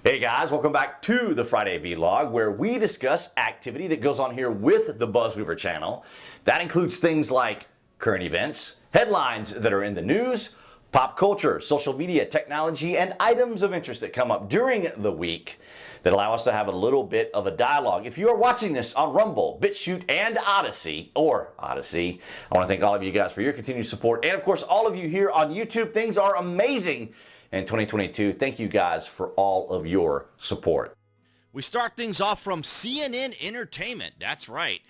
Hey guys, welcome back to the Friday Vlog, where we discuss activity that goes on here with the BuzWeaver channel. That includes things like current events, headlines that are in the news, pop culture, social media, technology, and items of interest that come up during the week that allow us to have a little bit of a dialogue. If you are watching this on Rumble, BitChute, and Odyssey, I want to thank all of you guys for your continued support. And of course, all of you here on YouTube, things are amazing in 2022. Thank you guys for all of your support. We start things off from CNN Entertainment. That's right.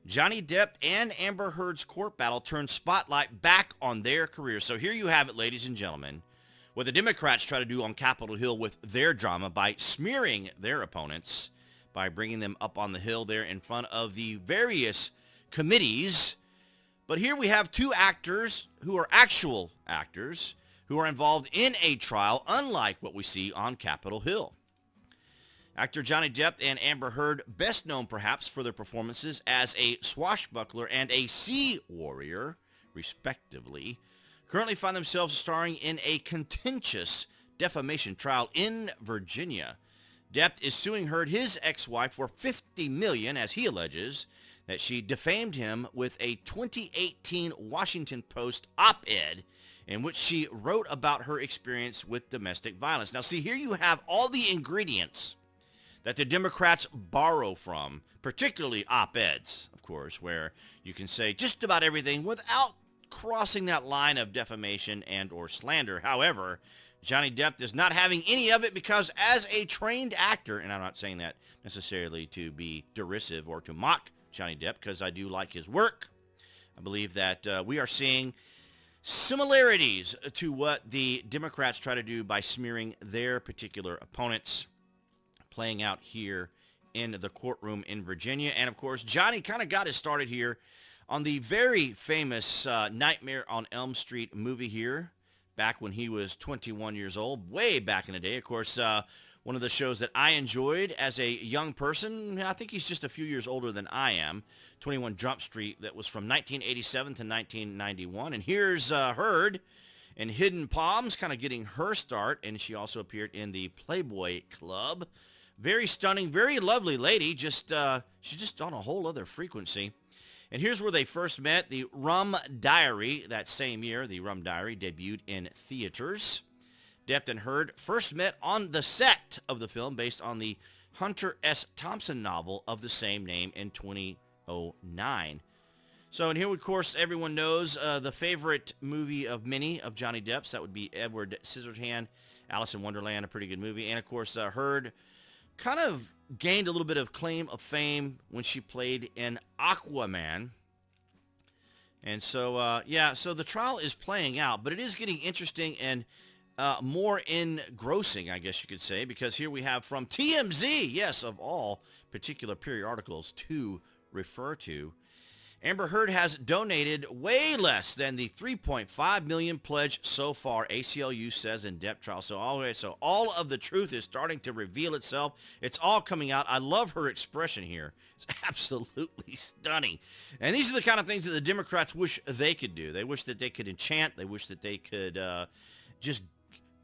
Johnny Depp and Amber Heard's court battle turned spotlight back on their careers. So here you have it, ladies and gentlemen, what the Democrats try to do on Capitol Hill with their drama by smearing their opponents, by bringing them up on the hill there in front of the various committees. But here we have two actors who are actual actors who are involved in a trial, unlike what we see on Capitol Hill. Actor Johnny Depp and Amber Heard, best known perhaps for their performances as a swashbuckler and a sea warrior, respectively, currently find themselves starring in a contentious defamation trial in Virginia. Depp is suing Heard, his ex-wife, for $50 million, as he alleges that she defamed him with a 2018 Washington Post op-ed in which she wrote about her experience with domestic violence. Now, see, here you have all the ingredients that the Democrats borrow from, particularly op-eds, of course, where you can say just about everything without crossing that line of defamation and or slander. However, Johnny Depp is not having any of it because as a trained actor, and I'm not saying that necessarily to be derisive or to mock Johnny Depp, because I do like his work, I believe that we are seeing similarities to what the Democrats try to do by smearing their particular opponents, playing out here in the courtroom in Virginia. And of course, Johnny kind of got it started here on the very famous Nightmare on Elm Street movie here, back when he was 21 years old, way back in the day. Of course, one of the shows that I enjoyed as a young person, I think he's just a few years older than I am, 21 Jump Street, that was from 1987 to 1991. And here's Heard in Hidden Palms, kind of getting her start, and she also appeared in the Playboy Club. Very stunning, very lovely lady, she's just on a whole other frequency. And here's where they first met, the Rum Diary. That same year, the Rum Diary debuted in theaters. Depp and Heard first met on the set of the film based on the Hunter S. Thompson novel of the same name in 2009. So, and here, of course, everyone knows the favorite movie of many of Johnny Depp's. That would be Edward Scissorhands, Alice in Wonderland, a pretty good movie. And, of course, Heard kind of gained a little bit of claim of fame when she played in Aquaman. And so, so the trial is playing out, but it is getting interesting and more engrossing, I guess you could say, because here we have from TMZ, yes, of all particular periodicals to refer to, Amber Heard has donated way less than the $3.5 million pledge so far, ACLU says in Depp trial. So all of the truth is starting to reveal itself. It's all coming out. I love her expression here. It's absolutely stunning. And these are the kind of things that the Democrats wish they could do. They wish that they could enchant. They wish that they could just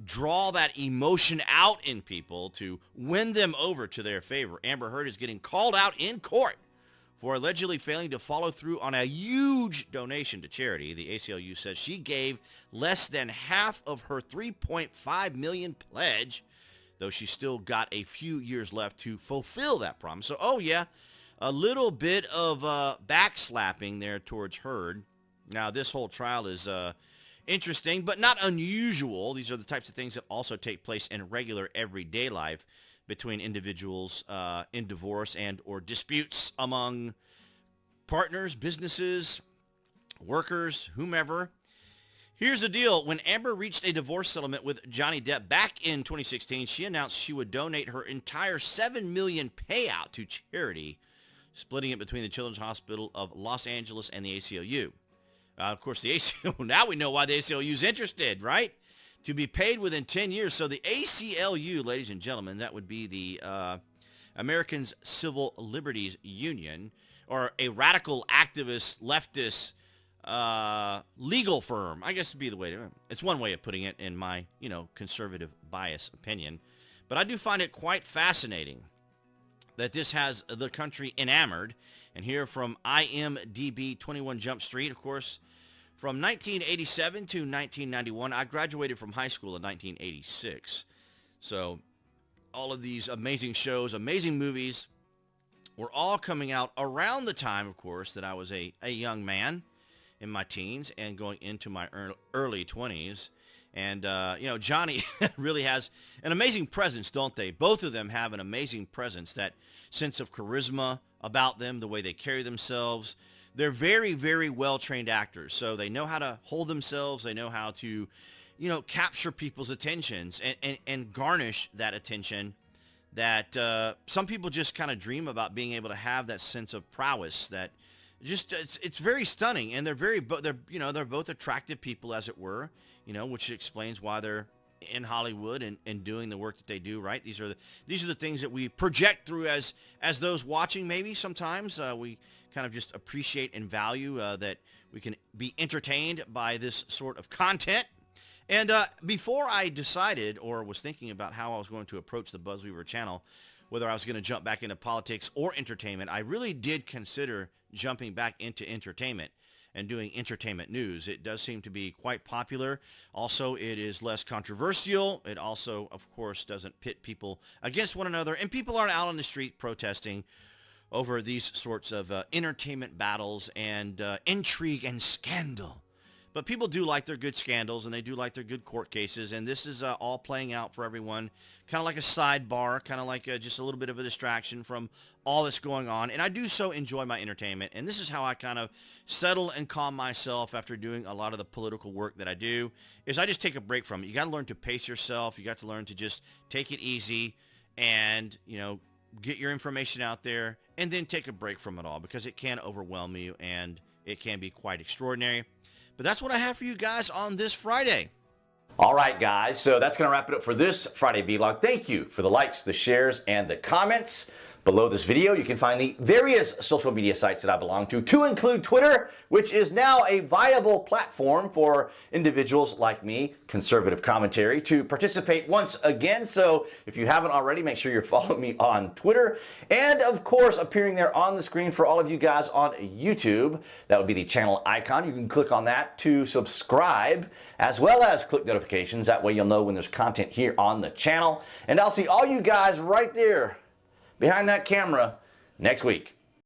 draw that emotion out in people to win them over to their favor. Amber Heard is getting called out in court for allegedly failing to follow through on a huge donation to charity. The ACLU says she gave less than half of her $3.5 million pledge, though she still got a few years left to fulfill that promise. So, a little bit of backslapping there towards Heard. Now, this whole trial is interesting, but not unusual. These are the types of things that also take place in regular everyday life between individuals in divorce and or disputes among partners, businesses, workers, whomever. Here's the deal. When Amber reached a divorce settlement with Johnny Depp back in 2016, she announced she would donate her entire $7 million payout to charity, splitting it between the Children's Hospital of Los Angeles and the ACLU. Of course, the ACLU, now we know why the ACLU is interested, right? To be paid within 10 years. So the ACLU, ladies and gentlemen, that would be the Americans Civil Liberties Union, or a radical activist, leftist legal firm. I guess would be the way to, it's one way of putting it in my, conservative bias opinion. But I do find it quite fascinating that this has the country enamored. And here from IMDb 21 Jump Street, of course, from 1987 to 1991. I graduated from high school in 1986. So all of these amazing shows, amazing movies were all coming out around the time, of course, that I was a young man in my teens and going into my early 20s. And, Johnny really has an amazing presence, don't they? Both of them have an amazing presence, that sense of charisma about them, the way they carry themselves. They're very, very well-trained actors, so they know how to hold themselves. They know how to, capture people's attentions and garnish that attention that some people just kind of dream about, being able to have that sense of prowess that just, it's very stunning. And they're both attractive people, as it were, which explains why they're in Hollywood and doing the work that they do, right? These are the things that we project through as those watching. Maybe sometimes we kind of just appreciate and value that we can be entertained by this sort of content. And before I decided or was thinking about how I was going to approach the BuzWeaver channel, whether I was going to jump back into politics or entertainment, I really did consider jumping back into entertainment and doing entertainment news. It does seem to be quite popular. Also, it is less controversial. It also, of course, doesn't pit people against one another, and people aren't out on the street protesting over these sorts of entertainment battles and intrigue and scandal. But people do like their good scandals, and they do like their good court cases, and this is all playing out for everyone, kind of like a sidebar, kind of like just a little bit of a distraction from all that's going on. And I do so enjoy my entertainment, and this is how I kind of settle and calm myself after doing a lot of the political work that I do, is I just take a break from it. You got to learn to pace yourself. You got to learn to just take it easy and, get your information out there, and then take a break from it all, because it can overwhelm you, and it can be quite extraordinary. But that's what I have for you guys on this Friday. All right, guys, so that's going to wrap it up for this Friday vlog. Thank you for the likes, the shares, and the comments. Below this video, you can find the various social media sites that I belong to include Twitter, which is now a viable platform for individuals like me, conservative commentary, to participate once again. So if you haven't already, make sure you're following me on Twitter. And of course, appearing there on the screen for all of you guys on YouTube, that would be the channel icon. You can click on that to subscribe, as well as click notifications. That way you'll know when there's content here on the channel. And I'll see all you guys right there behind that camera next week.